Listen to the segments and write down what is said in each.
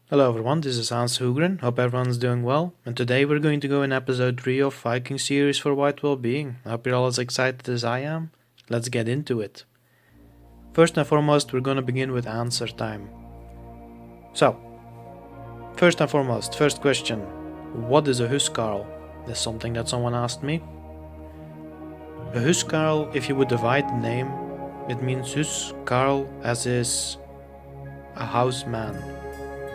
Hello everyone, this is Hans Hugren, hope everyone's doing well, and today we're going to go in episode 3 of Viking series for White Wellbeing. I hope you're all as excited as I am. Let's get into it. First and foremost, we're going to begin with answer time. So, first and foremost, first question, what is a huskarl? That's something that someone asked me. A huskarl, if you would divide the name, it means huskarl as is a houseman,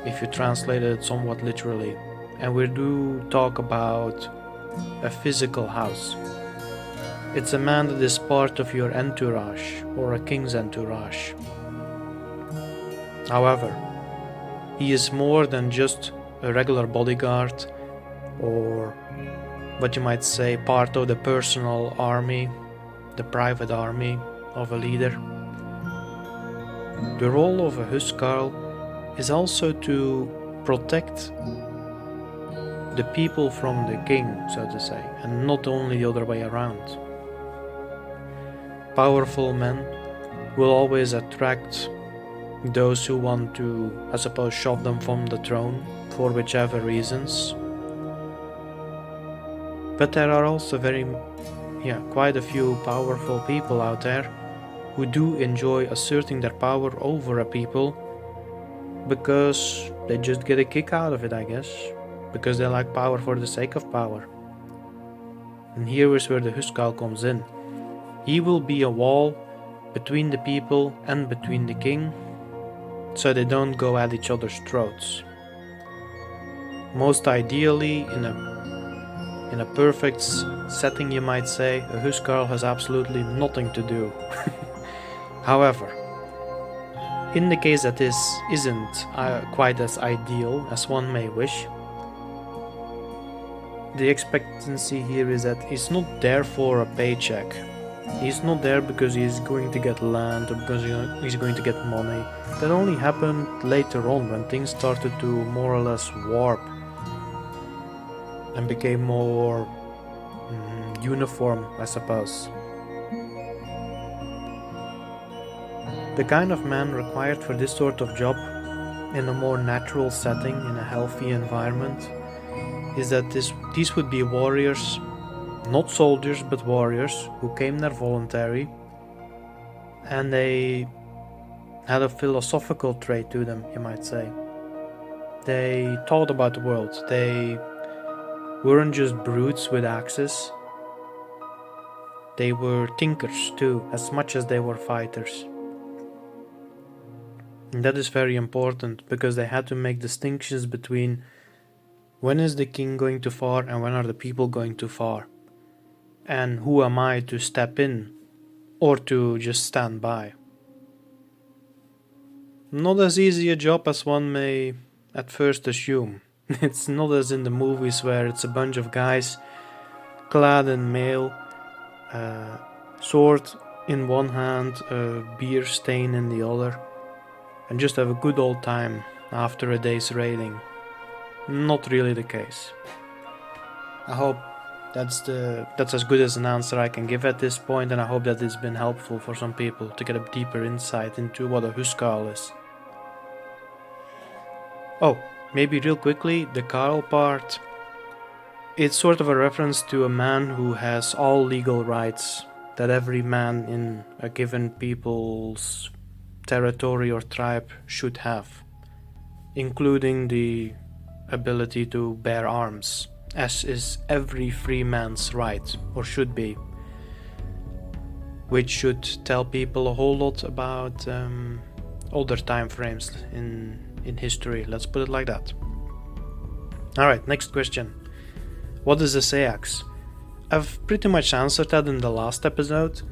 if you translate it somewhat literally. And we do talk about a physical house. It's a man that is part of your entourage, or a king's entourage. However, he is more than just a regular bodyguard, or what you might say part of the personal army, the private army of a leader. The role of a huskarl is also to protect the people from the king, so to say, and not only the other way around. Powerful men will always attract those who want to, I suppose, shove them from the throne for whichever reasons. But there are also quite a few powerful people out there who do enjoy asserting their power over a people because they just get a kick out of it, I guess, because they like power for the sake of power. And here is where the huskarl comes in. He will be a wall between the people and between the king, so they don't go at each other's throats. Most ideally, in a perfect setting, you might say, a huskarl has absolutely nothing to do. However, in the case that this isn't quite as ideal as one may wish, the expectancy here is that he's not there for a paycheck. He's not there because he's going to get land or because he's going to get money. That only happened later on when things started to more or less warp and became more uniform, I suppose. The kind of man required for this sort of job in a more natural setting, in a healthy environment, is that these would be warriors, not soldiers but warriors, who came there voluntary, and they had a philosophical trait to them, you might say. They thought about the world. They weren't just brutes with axes. They were thinkers too, as much as they were fighters. And that is very important, because they had to make distinctions between when is the king going too far and when are the people going too far. And who am I to step in or to just stand by. Not as easy a job as one may at first assume. It's not as in the movies where it's a bunch of guys clad in mail, sword in one hand, a beer stain in the other, and just have a good old time after a day's raiding. Not really the case. I hope that's as good as an answer I can give at this point, and I hope that it's been helpful for some people to get a deeper insight into what a huskarl is. Oh, maybe real quickly, the Karl part, it's sort of a reference to a man who has all legal rights that every man in a given people's territory or tribe should have, including the ability to bear arms, as is every free man's right, or should be, which should tell people a whole lot about older time frames in history, let's put it like that. Alright, next question. What is a seax? I've pretty much answered that in the last episode.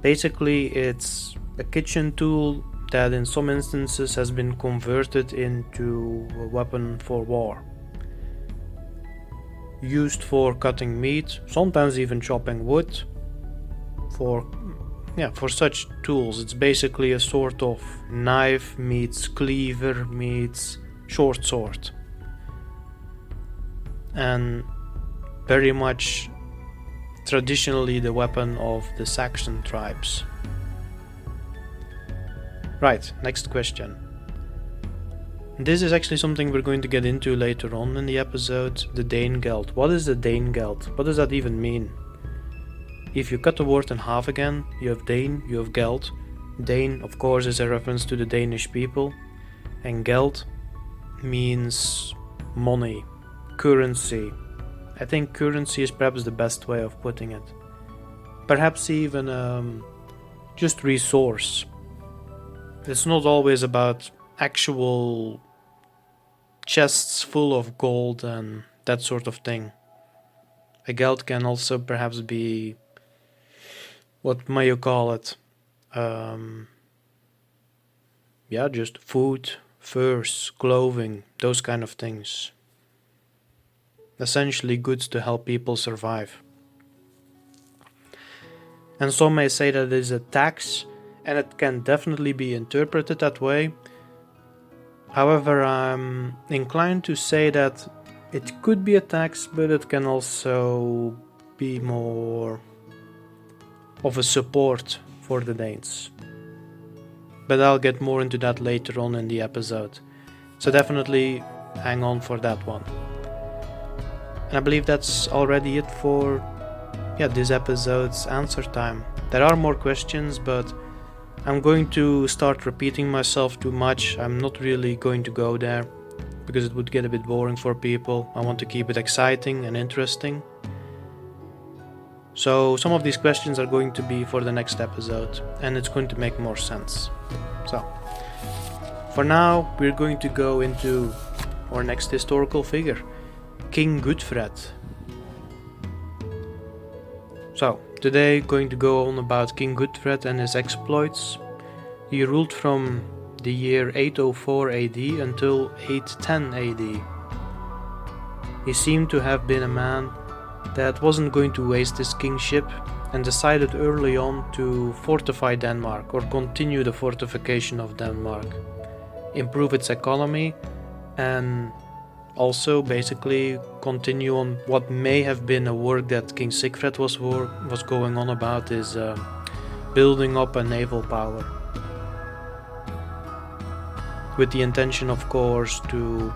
Basically, it's a kitchen tool that in some instances has been converted into a weapon for war. Used for cutting meat, sometimes even chopping wood. For such tools, it's basically a sort of knife meets cleaver meets short sword. And very much traditionally the weapon of the Saxon tribes. Right, next question. This is actually something we're going to get into later on in the episode, the danegeld. What is the danegeld? What does that even mean? If you cut the word in half again, you have Dane, you have geld. Dane, of course, is a reference to the Danish people, and geld means money, currency. I think currency is perhaps the best way of putting it. Perhaps even just resource. It's not always about actual chests full of gold and that sort of thing. A geld can also perhaps be, what may you call it? Just food, furs, clothing, those kind of things. Essentially goods to help people survive. And some may say that it is a tax, and it can definitely be interpreted that way. However, I'm inclined to say that it could be a tax, but it can also be more of a support for the Danes. But I'll get more into that later on in the episode. So definitely hang on for that one. And I believe that's already it for this episode's answer time. There are more questions, but I'm going to start repeating myself too much. I'm not really going to go there because it would get a bit boring for people. I want to keep it exciting and interesting. So some of these questions are going to be for the next episode, and it's going to make more sense. So for now, we're going to go into our next historical figure, King Gudfred. So today, going to go on about King Gudfred and his exploits. He ruled from the year 804 AD until 810 AD. He seemed to have been a man that wasn't going to waste his kingship and decided early on to fortify Denmark, or continue the fortification of Denmark, improve its economy, and also basically continue on what may have been a work that King Sigfred was going on about, is building up a naval power, with the intention, of course, to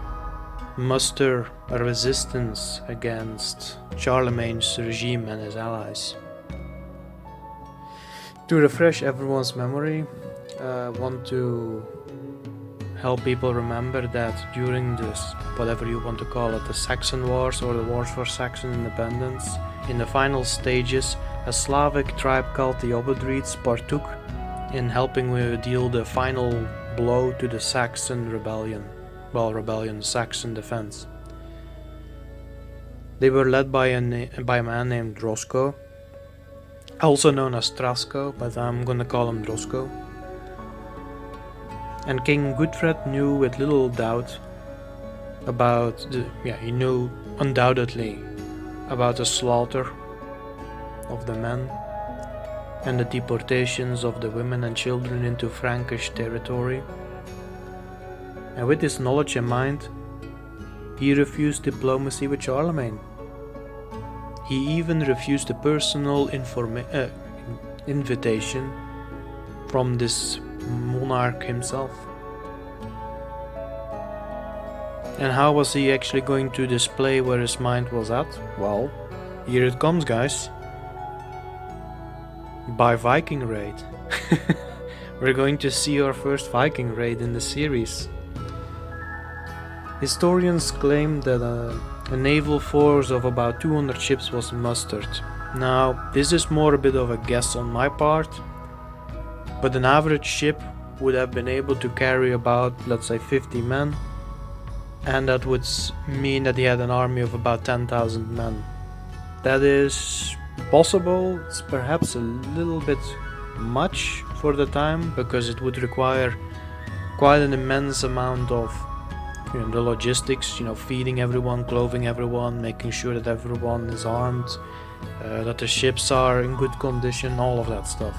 muster a resistance against Charlemagne's regime and his allies. To refresh everyone's memory, I want to help people remember that during this, whatever you want to call it, the Saxon Wars or the Wars for Saxon Independence, in the final stages, a Slavic tribe called the Obodrites partook in helping deal the final blow to the Saxon rebellion. Saxon defense. They were led by a man named Drosko, also known as Trasko, but I'm gonna call him Drosko. And King Gudfred knew with little doubt about he knew undoubtedly about the slaughter of the men and the deportations of the women and children into Frankish territory. And with this knowledge in mind, he refused diplomacy with Charlemagne. He even refused a personal invitation from this monarch himself. And how was he actually going to display where his mind was at? Well, here it comes, guys. By Viking raid. We're going to see our first Viking raid in the series. Historians claim that a naval force of about 200 ships was mustered. Now, this is more a bit of a guess on my part, but an average ship would have been able to carry about, let's say, 50 men, and that would mean that he had an army of about 10,000 men. That is possible. It's perhaps a little bit much for the time, because it would require quite an immense amount of the logistics, feeding everyone, clothing everyone, making sure that everyone is armed, that the ships are in good condition, all of that stuff.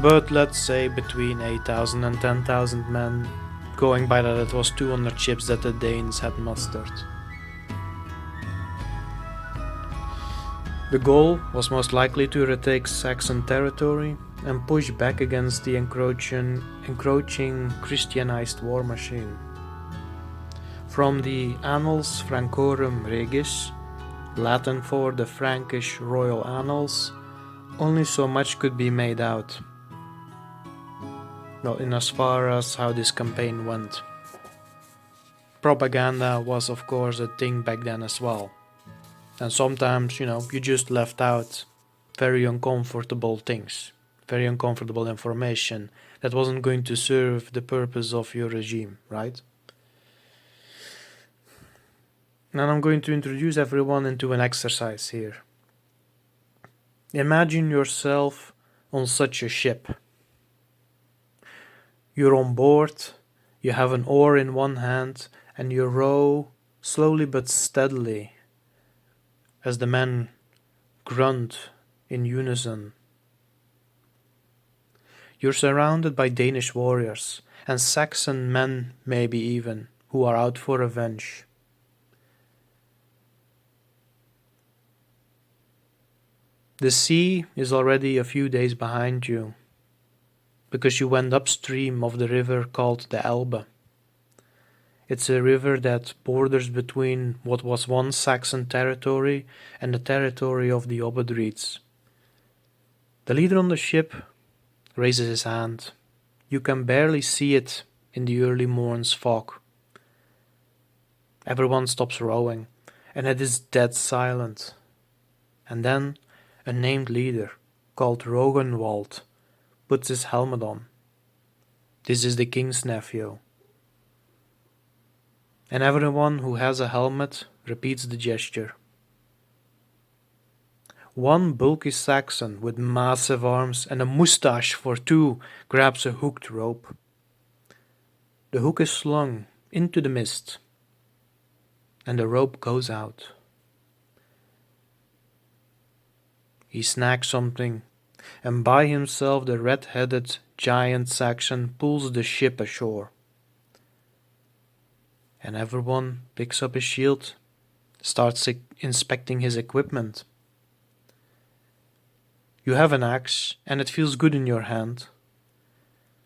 But let's say between 8,000 and 10,000 men, going by that it was 200 ships that the Danes had mustered. The goal was most likely to retake Saxon territory and push back against the encroaching Christianized war machine. From the Annals Francorum Regis, Latin for the Frankish Royal Annals, only so much could be made out. Well, in as far as how this campaign went. Propaganda was of course a thing back then as well. And sometimes, you just left out very uncomfortable things, very uncomfortable information that wasn't going to serve the purpose of your regime, right? And I'm going to introduce everyone into an exercise here. Imagine yourself on such a ship. You're on board, you have an oar in one hand, and you row slowly but steadily as the men grunt in unison. You're surrounded by Danish warriors, and Saxon men maybe even, who are out for revenge. The sea is already a few days behind you, because you went upstream of the river called the Elbe. It's a river that borders between what was once Saxon territory and the territory of the Obodrites. The leader on the ship raises his hand. You can barely see it in the early morn's fog. Everyone stops rowing, and it is dead silent. And then a named leader, called Rogenwald, puts his helmet on. This is the king's nephew. And everyone who has a helmet repeats the gesture. One bulky Saxon with massive arms and a moustache for two grabs a hooked rope. The hook is slung into the mist, and the rope goes out. He snags something, and by himself the red-headed giant Saxon pulls the ship ashore. And everyone picks up his shield, starts inspecting his equipment. You have an axe, and it feels good in your hand.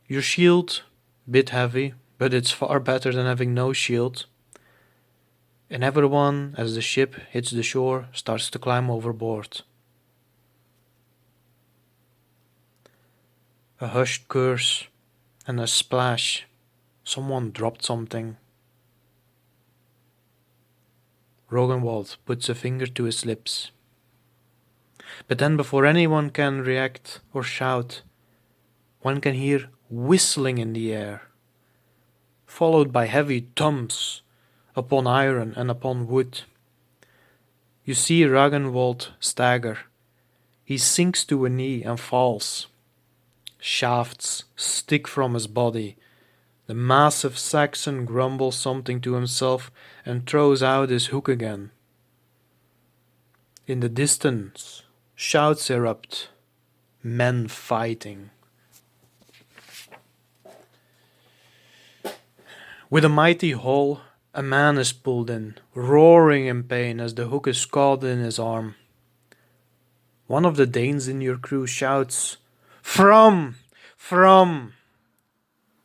Your shield, bit heavy, but it's far better than having no shield. And everyone, as the ship hits the shore, starts to climb overboard. A hushed curse and a splash. Someone dropped something. Rogenwald puts a finger to his lips. But then before anyone can react or shout, one can hear whistling in the air, followed by heavy thumps upon iron and upon wood. You see Rogenwald stagger. He sinks to a knee and falls. Shafts stick from his body. The massive Saxon grumbles something to himself and throws out his hook again. In the distance, shouts erupt. Men fighting. With a mighty haul, a man is pulled in, roaring in pain as the hook is caught in his arm. One of the Danes in your crew shouts, From!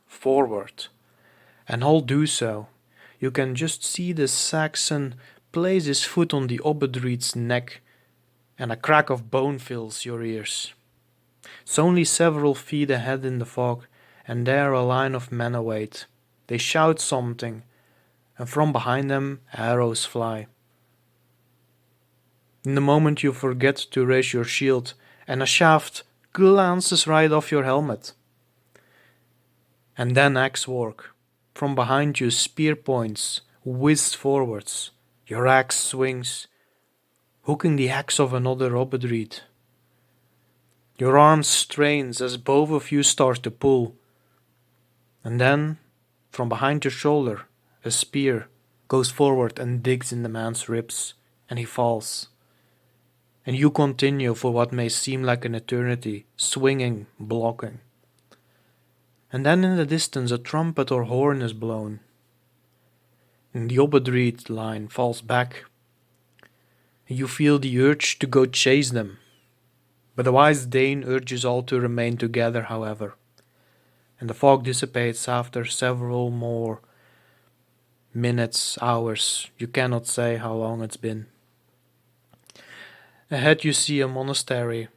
Forward. And all do so. You can just see the Saxon place his foot on the Obodrite's neck, and a crack of bone fills your ears. It's only several feet ahead in the fog, and there a line of men await. They shout something, and from behind them arrows fly. In the moment you forget to raise your shield, and a shaft glances right off your helmet. And then axe work. From behind you spear points whiz forwards. Your axe swings, hooking the axe of another Obodrite. Your arm strains as both of you start to pull. And then, from behind your shoulder, a spear goes forward and digs in the man's ribs, and he falls. And you continue for what may seem like an eternity, swinging, blocking. And then in the distance a trumpet or horn is blown. And the Obodrite line falls back. You feel the urge to go chase them. But the wise Dane urges all to remain together, however, and the fog dissipates after several more minutes, hours. You cannot say how long it's been. Ahead you see a monastery,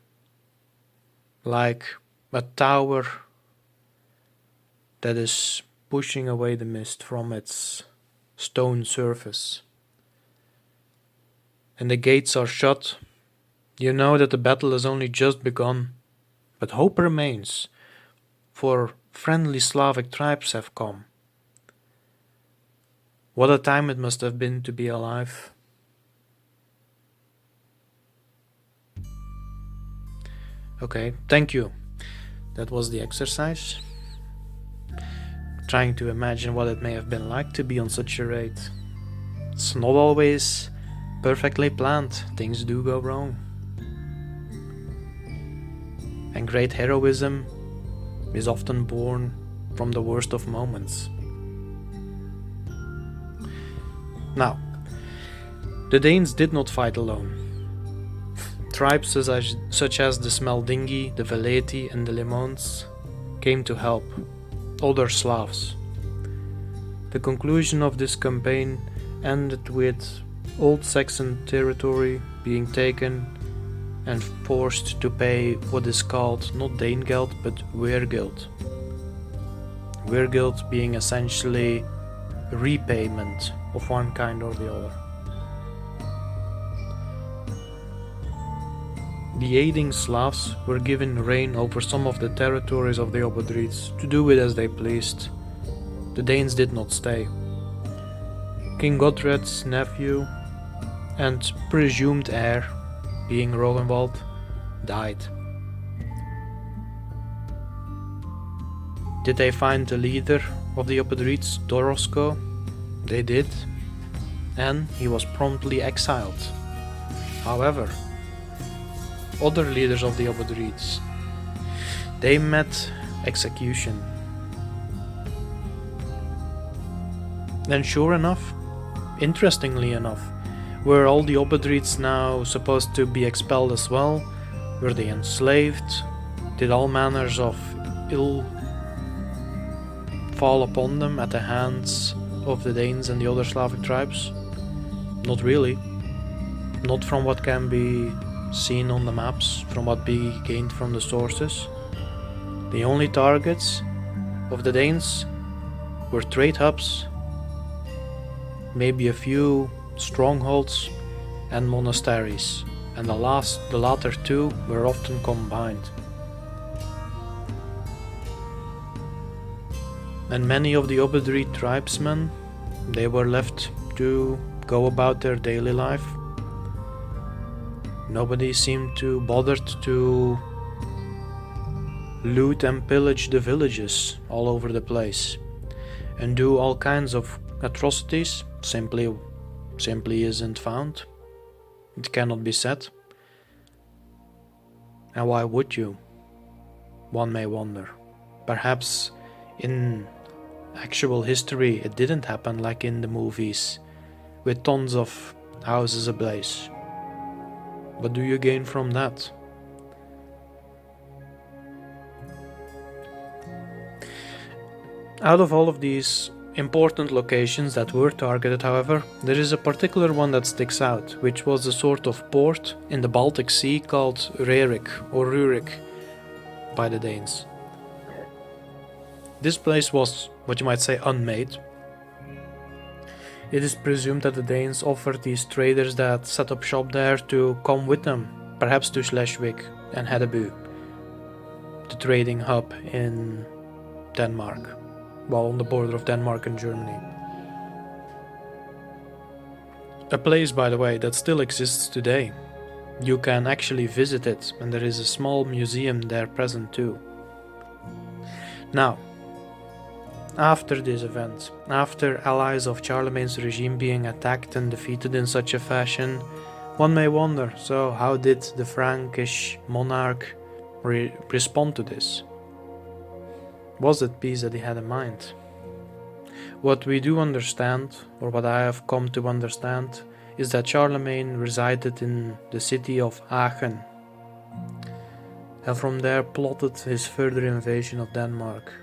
like a tower that is pushing away the mist from its stone surface. And the gates are shut. You know that the battle has only just begun, but hope remains, for friendly Slavic tribes have come. What a time it must have been to be alive. Okay, thank you. That was the exercise. Trying to imagine what it may have been like to be on such a raid. It's not always perfectly planned, things do go wrong. And great heroism is often born from the worst of moments. Now, the Danes did not fight alone. Tribes such as the Smeldingi, the Veleti and the Lemons came to help other Slavs. The conclusion of this campaign ended with Old Saxon territory being taken and forced to pay what is called not danegeld but weergeld. Weergeld being essentially repayment of one kind or the other. The aiding Slavs were given reign over some of the territories of the Obodrites to do with as they pleased. The Danes did not stay. King Godred's nephew and presumed heir, being Rognvald, died. Did they find the leader of the Obodrites, Dorosko? They did, and he was promptly exiled. However, other leaders of the Obodrites, they met execution. And sure enough, interestingly enough, were all the Obodrites now supposed to be expelled as well? Were they enslaved? Did all manners of ill fall upon them at the hands of the Danes and the other Slavic tribes? Not really. Not from what can be seen on the maps, from what be gained from the sources. The only targets of the Danes were trade hubs, maybe a few strongholds and monasteries, and the latter two were often combined. And many of the Obodrite tribesmen, they were left to go about their daily life. Nobody seemed to bother to loot and pillage the villages all over the place and do all kinds of atrocities. Simply isn't found. It cannot be said. And why would you? One may wonder. Perhaps in actual history it didn't happen like in the movies, with tons of houses ablaze. What do you gain from that? Out of all of these important locations that were targeted, however, there is a particular one that sticks out, which was a sort of port in the Baltic Sea called Rerik or Rurik by the Danes. This place was, what you might say, unmade. It is presumed that the Danes offered these traders that set up shop there to come with them, perhaps to Schleswig and Hedeby, the trading hub in Denmark, well, on the border of Denmark and Germany. A place, by the way, that still exists today. You can actually visit it, and there is a small museum there present too. Now, after this event, after allies of Charlemagne's regime being attacked and defeated in such a fashion, one may wonder, so how did the Frankish monarch respond to this? Was it peace that he had in mind? What we do understand, or what I have come to understand, is that Charlemagne resided in the city of Aachen, and from there plotted his further invasion of Denmark.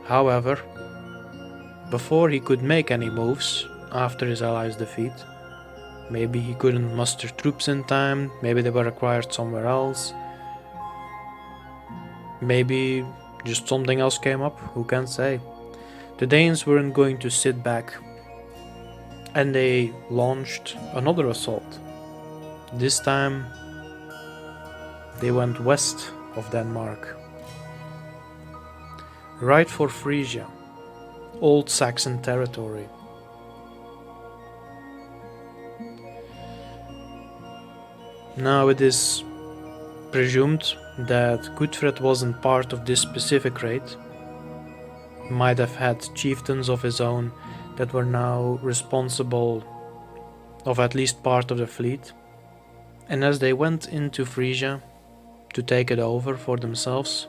However, before he could make any moves after his allies' defeat, maybe he couldn't muster troops in time, maybe they were required somewhere else, maybe just something else came up, who can say. The Danes weren't going to sit back, and they launched another assault. This time they went west of Denmark, right for Frisia, old Saxon territory. Now it is presumed that Gudfred wasn't part of this specific raid. He might have had chieftains of his own that were now responsible of at least part of the fleet, and as they went into Frisia to take it over for themselves,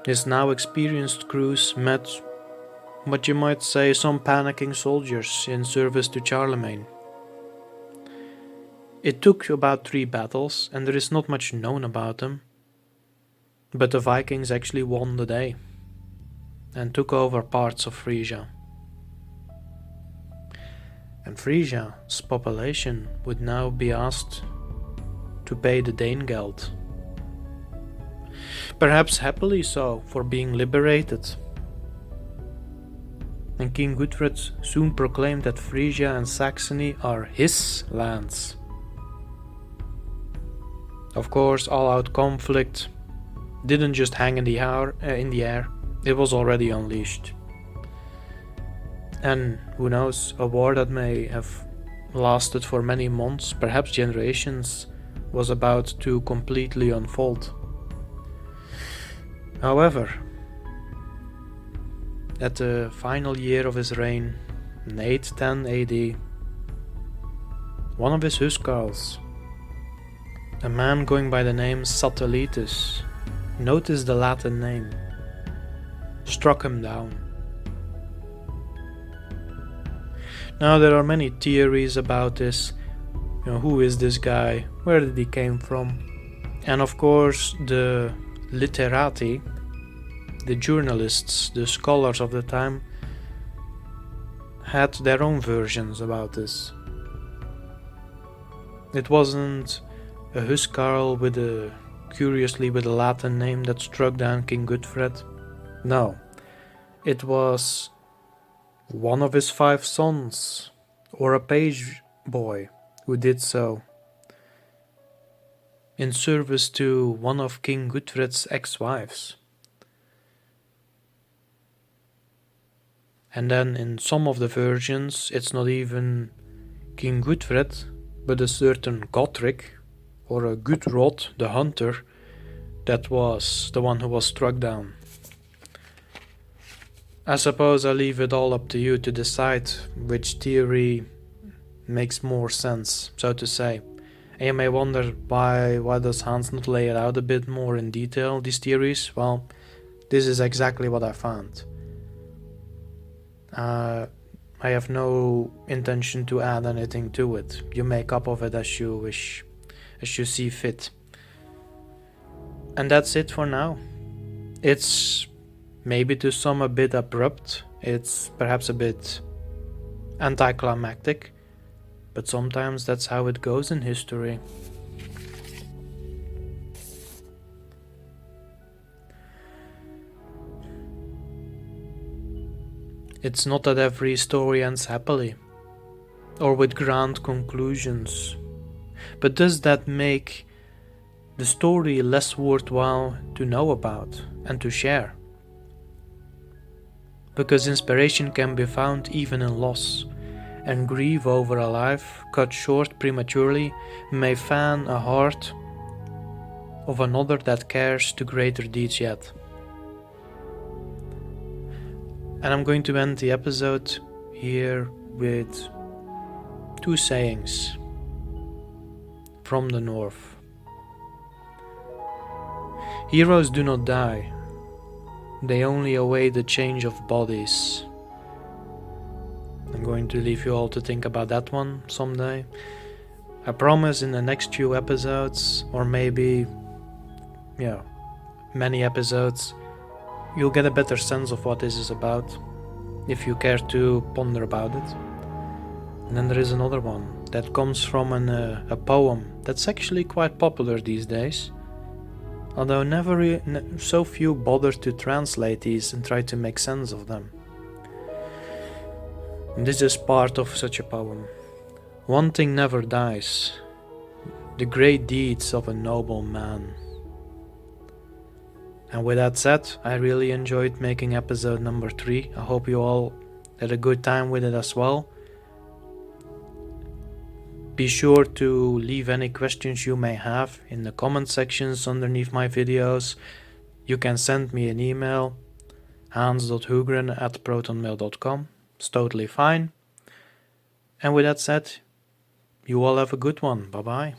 his now experienced crews met what you might say some panicking soldiers in service to Charlemagne. It took about 3 battles, and there is not much known about them, but the Vikings actually won the day and took over parts of Frisia. And Frisia's population would now be asked to pay the danegeld. Perhaps happily so, for being liberated. And King Godred soon proclaimed that Frisia and Saxony are his lands. Of course, all-out conflict didn't just hang in the air, it was already unleashed. And who knows, a war that may have lasted for many months, perhaps generations, was about to completely unfold. However, at the final year of his reign, in 810 AD, one of his huskarls, a man going by the name Satellittus, notice the Latin name, struck him down. Now there are many theories about this. Who is this guy? Where did he came from? And of course the literati, the journalists, the scholars of the time, had their own versions about this. It wasn't a huskarl with a Latin name that struck down King Gudfred. No, it was one of his 5 sons, or a page boy, who did so in service to one of King Gudfred's ex-wives. And then in some of the versions it's not even King Gudfred, but a certain Godric, or a Gudrod the hunter, that was the one who was struck down. I suppose I leave it all up to you to decide which theory makes more sense, so to say. And you may wonder why does Hans not lay it out a bit more in detail, these theories? Well, this is exactly what I found. I have no intention to add anything to it. You make up of it as you wish, as you see fit. And that's it for now. It's maybe to some a bit abrupt, it's perhaps a bit anticlimactic, but sometimes that's how it goes in history. It's not that every story ends happily, or with grand conclusions, but does that make the story less worthwhile to know about and to share? Because inspiration can be found even in loss, and grief over a life cut short prematurely may fan a heart of another that cares to greater deeds yet. And I'm going to end the episode here with 2 sayings from the north. Heroes do not die, they only await the change of bodies. And going to leave you all to think about that one someday. I promise in the next few episodes, or maybe, many episodes, you'll get a better sense of what this is about, if you care to ponder about it. And then there is another one that comes from a poem that's actually quite popular these days, although so few bother to translate these and try to make sense of them. And this is part of such a poem. One thing never dies, the great deeds of a noble man. And with that said, I really enjoyed making episode number 3. I hope you all had a good time with it as well. Be sure to leave any questions you may have in the comment sections underneath my videos. You can send me an email, hans.hugren@protonmail.com. It's totally fine. And with that said, you all have a good one. Bye bye.